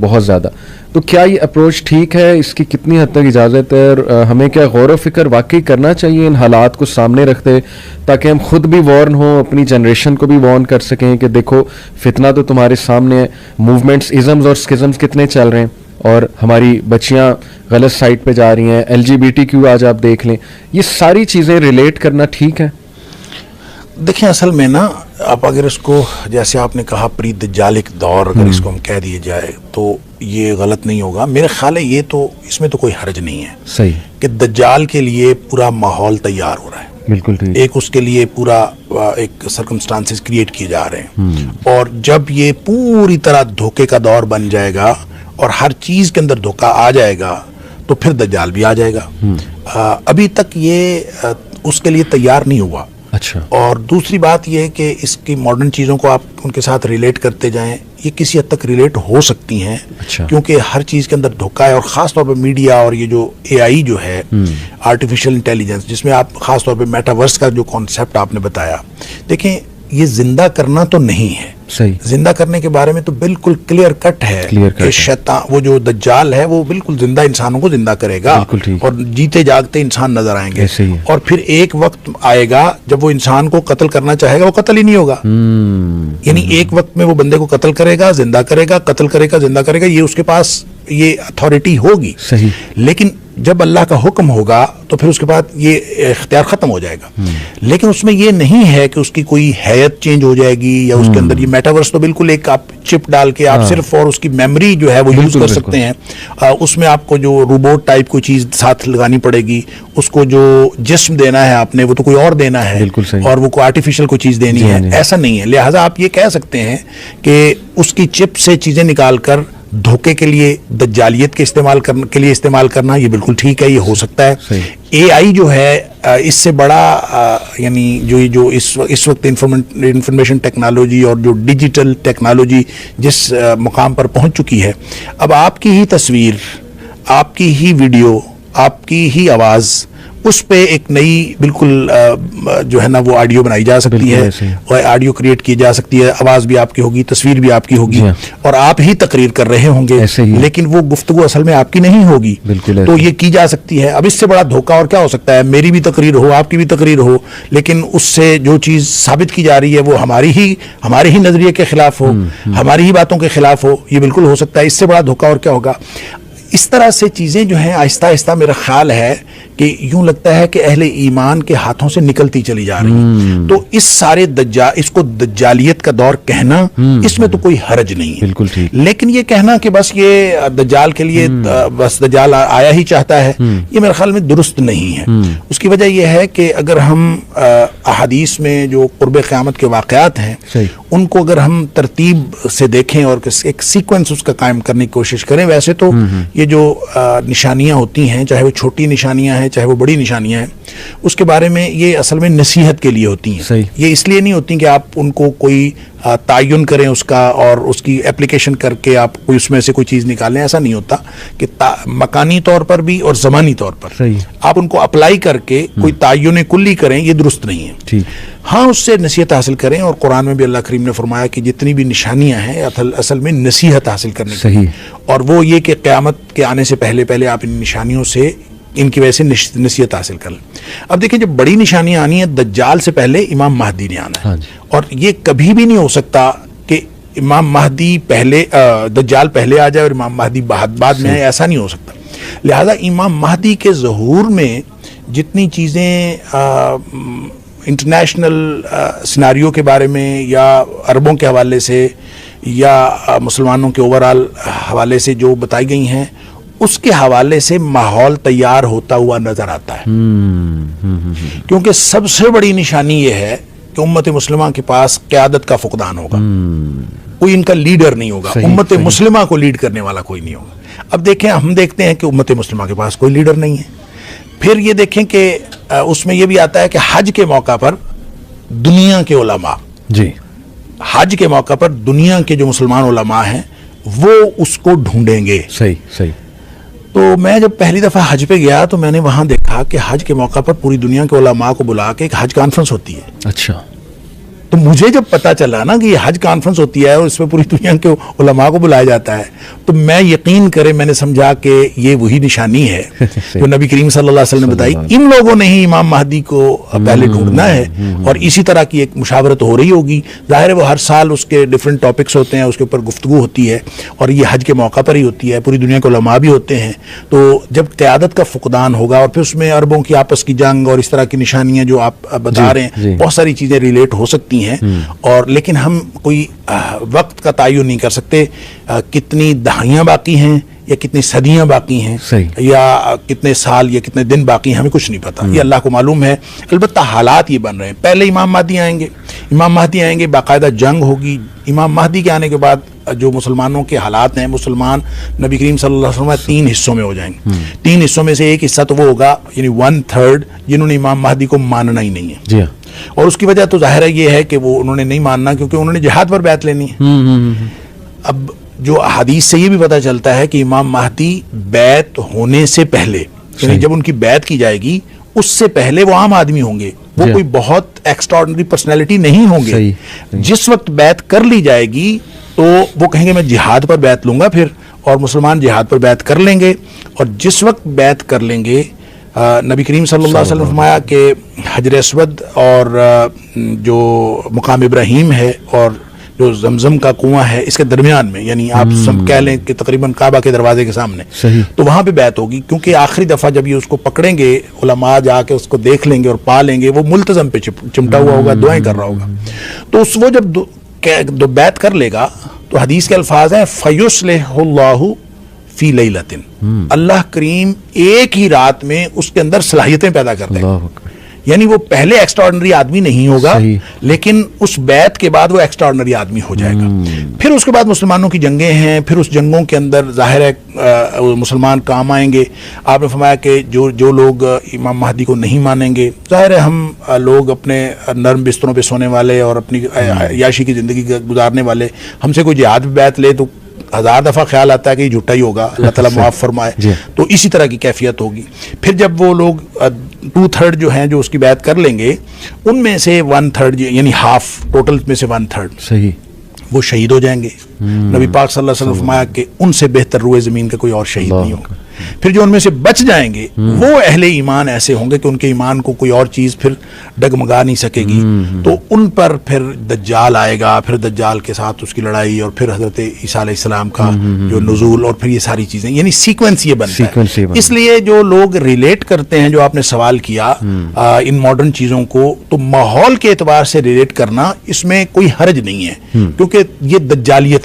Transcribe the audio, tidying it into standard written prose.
बहुत ज़्यादा। तो क्या ये अप्रोच ठीक है, इसकी कितनी हद तक इजाज़त है, और हमें क्या गौर व फिक्र वाकई करना चाहिए इन हालात को सामने रखते, ताकि हम खुद भी वार्न हों, अपनी जनरेशन को भी वार्न कर सकें कि देखो फितना तो तुम्हारे सामने है, मूवमेंट्स, इज़म्स और स्किज़म्स कितने चल रहे हैं और हमारी बच्चियां गलत साइड पे जा रही हैं, LGBTQ आज आप देख लें, ये सारी चीज़ें रिलेट करना ठीक है? देखिए असल में ना, आप अगर इसको जैसे आपने कहा प्री दज्जालिक दौर अगर इसको हम कह दिए जाए तो ये गलत नहीं होगा। मेरा ख्याल है ये तो इसमें तो कोई हर्ज नहीं है सही कि दज्जाल के लिए पूरा माहौल तैयार हो रहा है। बिल्कुल ठीक। एक उसके लिए पूरा एक सर्कमस्टांसेस क्रिएट किए जा रहे हैं और जब ये पूरी तरह धोखे का दौर बन जाएगा और हर चीज के अंदर धोखा आ जाएगा तो फिर दज्जाल भी आ जाएगा। अभी तक ये उसके लिए तैयार नहीं हुआ। अच्छा। और दूसरी बात यह है कि इसकी मॉडर्न चीज़ों को आप उनके साथ रिलेट करते जाएं, ये किसी हद तक रिलेट हो सकती हैं। अच्छा। क्योंकि हर चीज़ के अंदर धोखा है और ख़ास तौर पे मीडिया और ये जो AI जो है आर्टिफिशियल इंटेलिजेंस, जिसमें आप ख़ास तौर पे मेटावर्स का जो कॉन्सेप्ट आपने बताया, देखें ये जिंदा करना तो नहीं है। सही। जिंदा करने के बारे में तो बिल्कुल क्लियर कट है कि शैतान, वो जो दज्जाल है वो बिल्कुल जिंदा इंसानों को जिंदा करेगा और जीते जागते इंसान नजर आएंगे और फिर एक वक्त आएगा जब वो इंसान को कत्ल करना चाहेगा, वो कत्ल ही नहीं होगा। यानी एक वक्त में वो बंदे को कत्ल करेगा, जिंदा करेगा, कत्ल करेगा, जिंदा करेगा, ये उसके पास ये अथॉरिटी होगी। सही। लेकिन जब अल्लाह का हुक्म होगा तो फिर उसके बाद ये इख्तियार खत्म हो जाएगा। लेकिन उसमें ये नहीं है कि उसकी कोई हैयत चेंज हो जाएगी या उसके अंदर ये मेटावर्स तो बिल्कुल एक आप चिप डाल के आप सिर्फ और उसकी मेमोरी जो है वो यूज कर सकते हैं। उसमें आपको जो रोबोट टाइप कोई चीज साथ लगानी पड़ेगी, उसको जो जिस्म देना है आपने वो तो कोई और देना है और वो कोई आर्टिफिशियल कोई चीज देनी है, ऐसा नहीं है। लिहाजा आप ये कह सकते हैं कि उसकी चिप से चीजें निकाल कर धोखे के लिए, दज्जालियत के इस्तेमाल करना ये बिल्कुल ठीक है, ये हो सकता है। AI जो है इससे बड़ा यानी जो इस वक्त इंफॉर्मेशन टेक्नोलॉजी और जो डिजिटल टेक्नोलॉजी जिस मुकाम पर पहुंच चुकी है, अब आपकी ही तस्वीर, आपकी ही वीडियो, आपकी ही आवाज़, उस पे एक नई बिल्कुल जो है ना वो ऑडियो बनाई जा सकती है और ऑडियो क्रिएट की जा सकती है, आवाज़ भी आपकी होगी, तस्वीर भी आपकी होगी और आप ही तकरीर कर रहे होंगे, लेकिन वो गुफ्तगू असल में आपकी नहीं होगी। तो ये की जा सकती है। अब इससे बड़ा धोखा और क्या हो सकता है? मेरी भी तकरीर हो, आपकी भी तकरीर हो, लेकिन उससे जो चीज़ साबित की जा रही है वो हमारे ही नजरिए के खिलाफ हो, हमारी ही बातों के खिलाफ हो, ये बिल्कुल हो सकता है। इससे बड़ा धोखा और क्या होगा? इस तरह से चीज़ें जो हैं आहिस्ता आहिस्ता मेरा ख्याल है कि यूं लगता है कि अहले ईमान के हाथों से निकलती चली जा रही है। तो इस सारे इसको दज्जालियत का दौर कहना, इसमें तो कोई हर्ज नहीं है, बिल्कुल ठीक। लेकिन ये कहना कि बस ये दज्जाल के लिए बस दज्जाल आया ही चाहता है, ये मेरे ख्याल में दुरुस्त नहीं है। उसकी वजह यह है कि अगर हम अहादीस में जो कुर्ब क़यामत के वाक़यात हैं उनको अगर हम तरतीब से देखें और एक सीक्वेंस उसका कायम करने की कोशिश करें, वैसे तो ये जो निशानियां होती हैं, चाहे वो छोटी निशानियां हैं चाहे वो बड़ी निशानियां हैं, उसके बारे में ये असल में नसीहत के लिए होती हैं। ये इसलिए नहीं होती कि आप उनको कोई तायुन करें उसका और उसकी एप्लीकेशन करके आप कोई उसमें से कोई चीज़ निकालें, ऐसा नहीं होता कि मकानी तौर पर भी और ज़मानी तौर पर आप उनको अप्लाई करके कोई तायुन कुल्ली करें, ये दुरुस्त नहीं है। हाँ, उससे नसीहत हासिल करें और कुरान में भी अल्लाह करीम ने फरमाया कि जितनी भी निशानियां हैं असल में नसीहत हासिल करने की, और वो ये कि क़यामत के आने से पहले पहले आप इन निशानियों से, इनकी वजह से नसीहत हासिल कर लें। अब देखिए, जब बड़ी निशानियां आनी है, दज्जाल से पहले इमाम महदी ने आना है और ये कभी भी नहीं हो सकता कि इमाम महदी पहले, दज्जाल पहले आ जाए और इमाम महदी बाद में आए, ऐसा नहीं हो सकता। लिहाजा इमाम महदी के ज़हूर में जितनी चीज़ें इंटरनेशनल सिनारियो के बारे में या अरबों के हवाले से या मुसलमानों के ओवरऑल हवाले से जो बताई गई हैं, उसके हवाले से माहौल तैयार होता हुआ नजर आता है। क्योंकि सबसे बड़ी निशानी यह है कि उम्मत मुस्लिमा के पास क़यादत का फुकदान होगा, कोई इनका लीडर नहीं होगा, उम्मत मुस्लिमा को लीड करने वाला कोई नहीं होगा। अब देखें, हम देखते हैं कि उम्मत मुस्लिमा के पास कोई लीडर नहीं है। फिर ये देखें कि उसमें यह भी आता है कि हज के मौका पर दुनिया के उलमा, हज के मौका पर दुनिया के जो मुसलमान उलमा हैं वो उसको ढूंढेंगे। सही। तो मैं जब पहली दफा हज पे गया तो मैंने वहां देखा कि हज के मौका पर पूरी दुनिया के उलमा को बुला के एक हज कॉन्फ्रेंस होती है। अच्छा। तो मुझे जब पता चला ना कि ये हज कॉन्फ्रेंस होती है और इसमें पूरी दुनिया के उलमा को बुलाया जाता है, तो मैं यकीन करे मैंने समझा कि ये वही निशानी है जो नबी करीम सल्लल्लाहु अलैहि वसल्लम ने बताई। इन लोगों ने ही इमाम महदी को पहले ढूंढना है और इसी तरह की एक मुशावरत हो रही होगी। जाहिर है वो हर साल उसके डिफरेंट टॉपिक्स होते हैं, उसके ऊपर गुफ्तगू होती है और ये हज के मौका पर ही होती है, पूरी दुनिया के उलमा भी होते हैं। तो जब क़यादत का फुकदान होगा और फिर उसमें अरबों की आपस की जंग और इस तरह की निशानियां जो आप बता रहे हैं, बहुत सारी चीज़ें रिलेट हो सकती हैं और लेकिन हम कोई वक्त का तयन नहीं कर सकते कितनी दहाइयाँ बाकी हैं या कितनी सदियां बाकी हैं या कितने साल या कितने दिन बाकी हैं, हमें कुछ नहीं पता, ये अल्लाह को मालूम है। अलबत्ता हालात ये बन रहे हैं। पहले इमाम महदी आएंगे, बाकायदा जंग होगी। इमाम महदी के आने के बाद जो मुसलमानों के हालात हैं, मुसलमान नबी करीम सल्लल्लाहु अलैहि वसल्लम 3 हिस्सों में हो जाएंगे। 3 हिस्सों में से एक हिस्सा तो वो होगा यानी 1/3 जिन्होंने इमाम महदी को मानना ही नहीं है जी हाँ। और उसकी वजह तो जाहिर है ये है कि वो उन्होंने नहीं मानना क्योंकि उन्होंने जिहाद पर बैत लेनी है। अब जो हदीस से ये भी पता चलता है कि इमाम महदी बैत होने से पहले यानी जब उनकी बैत की जाएगी उससे पहले वो आम आदमी होंगे, वो कोई बहुत एक्स्ट्राऑर्डिनरी पर्सनैलिटी नहीं होंगे। जिस वक्त बैत कर ली जाएगी तो वो कहेंगे मैं जिहाद पर बैत लूंगा फिर, और मुसलमान जिहाद पर बैत कर लेंगे। और जिस वक्त बैत कर लेंगे नबी करीम सल्लल्लाहु अलैहि वसल्लम फरमाया कि हजर अस्वद और जो मुकाम इब्राहीम है और जो जमजम का कुआं है इसके दरमियान में, यानी आप सब कह लें कि तकरीबन काबा के दरवाजे के सामने, तो वहां पे बैत होगी। क्योंकि आखिरी दफा जब ये उसको पकड़ेंगे उलमा जाके उसको देख लेंगे और पा लेंगे, वो मुल्तजम पे चिमटा हुआ होगा, दुआएं कर रहा होगा। तो उस वो जब दो बैत कर लेगा तो हदीस के अल्फाज हैं फयुस्लिहुल्लाहु फी लैलतिन, अल्लाह करीम एक ही रात में उसके अंदर सलाहियतें पैदा कर देगा। यानी वो पहले एक्स्ट्राऑर्डिनरी आदमी नहीं होगा लेकिन उस बैत के बाद वो एक्स्ट्राऑर्डिनरी आदमी हो जाएगा। फिर उसके बाद मुसलमानों की जंगें हैं, फिर उस जंगों के अंदर जाहिर है मुसलमान काम आएंगे। आपने फरमाया कि जो लोग इमाम महदी को नहीं मानेंगे, जाहिर है हम लोग अपने नर्म बिस्तरों पे सोने वाले और अपनी याशी की ज़िंदगी गुजारने वाले, हमसे कोई जिहाद पे बैत ले तो 1000 दफ़ा ख्याल आता है कि झूठा ही होगा, अल्लाह ताला माफ़ फरमाए। तो इसी तरह की कैफियत होगी। फिर जब वो लोग 2/3 जो हैं जो उसकी बैत कर लेंगे, उनमें से 1/3 यानी हाफ, टोटल में से 1/3 सही वो शहीद हो जाएंगे। नबी पाक सल्लल्लाहु अलैहि वसल्लम फरमाया कि उनसे बेहतर रुए ज़मीन का कोई और शहीद नहीं होगा। फिर जो उनमें से बच जाएंगे वो अहले ईमान ऐसे होंगे कि उनके ईमान को कोई और चीज़ फिर डगमगा नहीं सकेगी। तो उन पर फिर दज्जाल आएगा, फिर दज्जाल के साथ उसकी लड़ाई और फिर हज़रत ईसा अलैहिस्सलाम का जो नुज़ूल और फिर ये सारी चीज़ें, यानी सीक्वेंस ये बनता है। इसलिए जो लोग रिलेट करते हैं, जो आपने सवाल किया इन मॉडर्न चीज़ों को, तो माहौल के एतबार से रिलेट करना इसमें कोई हर्ज नहीं है क्योंकि ये दज्जालियत